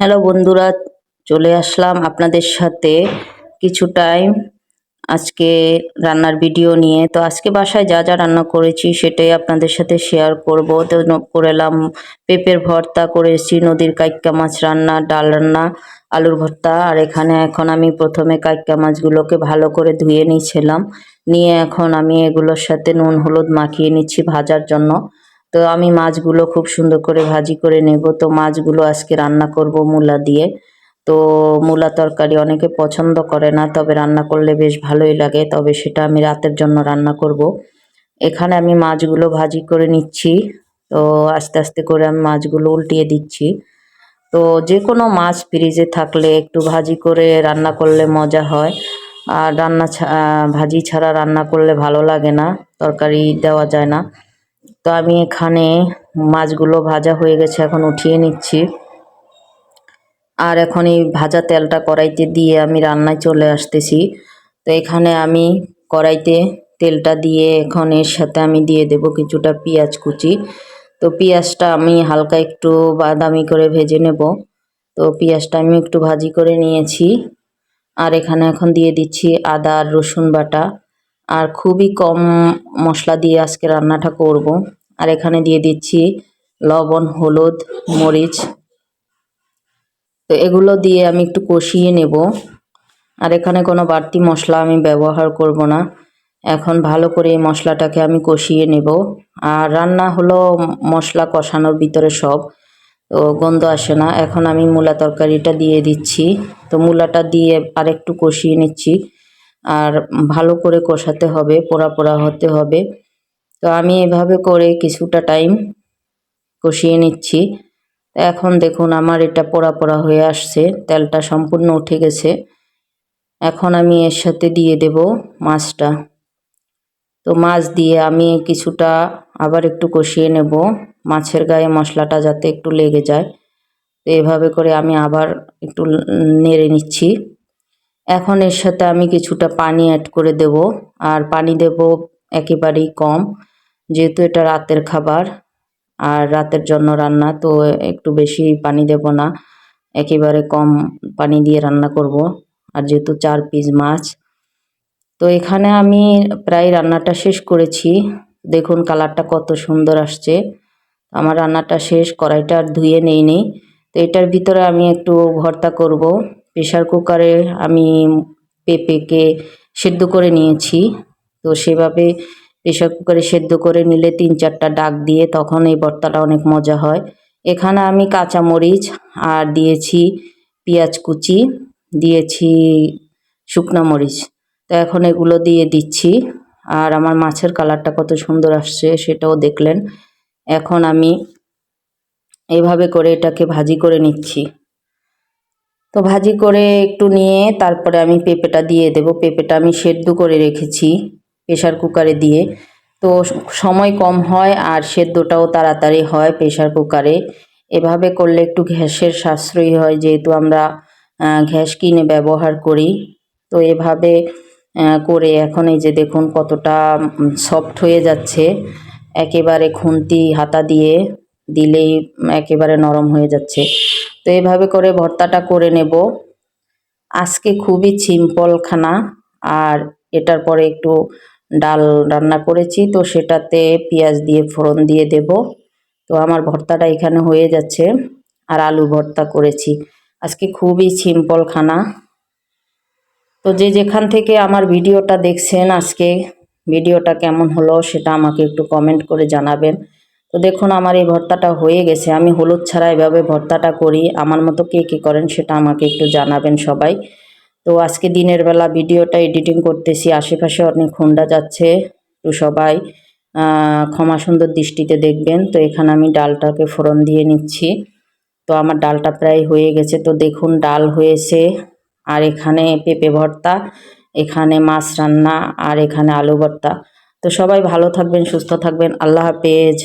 Hello বন্ধুরা, চলে আসলাম আপনাদের সাথে কিছু টাইম আজকে রান্নার ভিডিও নিয়ে। তো আজকে বাসায় যা যা রান্না করেছি সেটাই আপনাদের সাথে শেয়ার করব। তো করেলাম পেঁপের ভর্তা করেছি, নদীর কাইক্কা মাছ রান্না, ডাল রান্না, আলুর ভর্তা। আর এখানে এখন আমি প্রথমে কাইক্কা মাছগুলোকে ভালো করে ধুয়ে নিয়েছিলাম, নিয়ে এখন আমি এগুলোর সাথে নুন হলুদ মাখিয়ে নিচ্ছি ভাজার জন্য। তো আমি মাছগুলো খুব সুন্দর করে ভাজি করে নেব। তো মাছগুলো আজকে রান্না করব মূলা দিয়ে। তো মূলা তরকারি অনেকে পছন্দ করে না, তবে রান্না করলে বেশ ভালোই লাগে। তবে সেটা আমি রাতের জন্য রান্না করব। এখানে আমি মাছগুলো ভাজি করে নিচ্ছি। তো আস্তে আস্তে করে আমি মাছগুলো উল্টিয়ে দিচ্ছি। তো যে কোনো মাছ ফ্রিজে থাকলে একটু ভাজি করে রান্না করলে মজা হয়। আর ভাজি ছাড়া রান্না করলে ভালো লাগে না, তরকারি দেওয়া যায় না। তো আমি এখানে মাছগুলো ভাজা হয়ে গেছে, এখন উঠিয়ে নিচ্ছি। আর এখন এই ভাজা তেলটা কড়াইতে দিয়ে আমি রান্নায় চলে আসতেছি। তো এখানে আমি কড়াইতে তেলটা দিয়ে এখন এর সাথে আমি দিয়ে দেব কিছুটা পেঁয়াজ কুচি। তো পেঁয়াজটা আমি হালকা একটু বাদামি করে ভেজে নেব। তো পেঁয়াজটা আমি একটু ভাজি করে নিয়েছি। আর এখানে এখন দিয়ে দিচ্ছি আদা আর রসুন বাটা। আর খুবই কম মশলা দিয়ে আজকে রান্নাটা করব। আর এখানে দিয়ে দিচ্ছি লবণ, হলুদ, মরিচ। তো এগুলো দিয়ে আমি একটু কষিয়ে নেব। আর এখানে কোনো বাড়তি মশলা আমি ব্যবহার করব না। এখন ভালো করে এই মশলাটাকে আমি কষিয়ে নেব। আর রান্না হলো মশলা কষানোর ভিতরে সব, তো গন্ধ আসে না। এখন আমি মূলা তরকারিটা দিয়ে দিচ্ছি। তো মূলাটা দিয়ে আরেকটু কষিয়ে নিচ্ছি। আর ভালো করে কষাতে হবে, পোড়া পোড়া হতে হবে। তো আমি এভাবে করে কিছুটা টাইম কষিয়ে নিচ্ছি। এখন দেখুন আমার এটা পোড়া পোড়া হয়ে আসছে, তেলটা সম্পূর্ণ উঠে গেছে। এখন আমি এর সাথে দিয়ে দেব মাছটা। তো মাছ দিয়ে আমি কিছুটা আবার একটু কষিয়ে নেব, মাছের গায়ে মশলাটা যাতে একটু লেগে যায়। তো এভাবে করে আমি আবার একটু নেড়ে নিচ্ছি। এখন এর সাথে আমি কিছুটা পানি অ্যাড করে দেব। আর পানি দেব একেবারেই কম, যেহেতু এটা রাতের খাবার আর রাতের জন্য রান্না, তো একটু বেশি পানি দেব না, একেবারে কম পানি দিয়ে রান্না করব। আর যেহেতু 4 পিস মাছ, তো এখানে আমি প্রায় রান্নাটা শেষ করেছি। দেখুন কালারটা কত সুন্দর আসছে। আমার রান্নাটা শেষ, কড়াইটা আর ধুয়ে নেইনি। তো এটার ভিতরে আমি একটু ভর্তা করব। প্রেশার কুকারে আমি পেঁপেকে সেদ্ধ করে নিয়েছি। তো সেভাবে প্রেশার কুকারে সেদ্ধ করে নিলে 3-4টা ডাক দিয়ে তখন এই ভর্তাটা অনেক মজা হয়। এখানে আমি কাঁচামরিচ আর দিয়েছি পেঁয়াজ কুচি, দিয়েছি শুকনা মরিচ। তো এখন এগুলো দিয়ে দিচ্ছি। আর আমার মাছের কালারটা কত সুন্দর আসছে সেটাও দেখলেন। এখন আমি এইভাবে করে এটাকে ভাজি করে নিচ্ছি। তো ভাজি করে একটু নিয়ে তারপরে আমি পেঁপেটা দিয়ে দেব। পেঁপেটা আমি সেদ্ধ করে রেখেছি প্রেশার কুকারে দিয়ে। তো সময় কম হয় আর সেদ্ধটাও তাড়াতাড়ি হয় প্রেশার কুকারে। এভাবে করলে একটু গ্যাসের সাশ্রয়ী হয়, যেহেতু আমরা গ্যাস কিনে ব্যবহার করি। তো এভাবে করে এখন এই যে দেখুন কতটা সফট হয়ে যাচ্ছে। একেবারে খুন্তি হাতা দিয়ে দিলেই একেবারে নরম হয়ে যাচ্ছে। তো এভাবে করে ভর্তাটা করে নেব। আজকে খুবই সিম্পল খানা। আর এটার পরে একটু ডাল রান্না করেছি, তো সেটাতে পেঁয়াজ দিয়ে ফোড়ন দিয়ে দেব। তো আমার ভর্তাটা এখানে হয়ে যাচ্ছে। আর আলু ভর্তা করেছি। আজকে খুবই সিম্পল খানা। তো যে যেখান থেকে আমার ভিডিওটা দেখছেন, আজকে ভিডিওটা কেমন হলো সেটা আমাকে একটু কমেন্ট করে জানাবেন। তো দেখুন আমার এই ভর্তাটা হয়ে গেছে। আমি হলুদ ছাড়া এভাবে ভর্তাটা করি, আমার মতো কে কে করেন সেটা আমাকে একটু জানাবেন সবাই। তো আজকে দিনের বেলা ভিডিওটা এডিটিং করতেছি, আশেপাশে অনেক হুন্ডা যাচ্ছে, তো সবাই ক্ষমা সুন্দর দৃষ্টিতে দেখবেন। তো এখানে আমি ডালটাকে ফোড়ন দিয়ে নিচ্ছি। তো আমার ডালটা প্রায় হয়ে গেছে। তো দেখুন ডাল হয়েছে, আর এখানে পেঁপে ভর্তা, এখানে মাছ রান্না, আর এখানে আলু ভর্তা। তো সবাই ভালো থাকবেন, সুস্থ থাকবেন। আল্লাহ হাফেজ।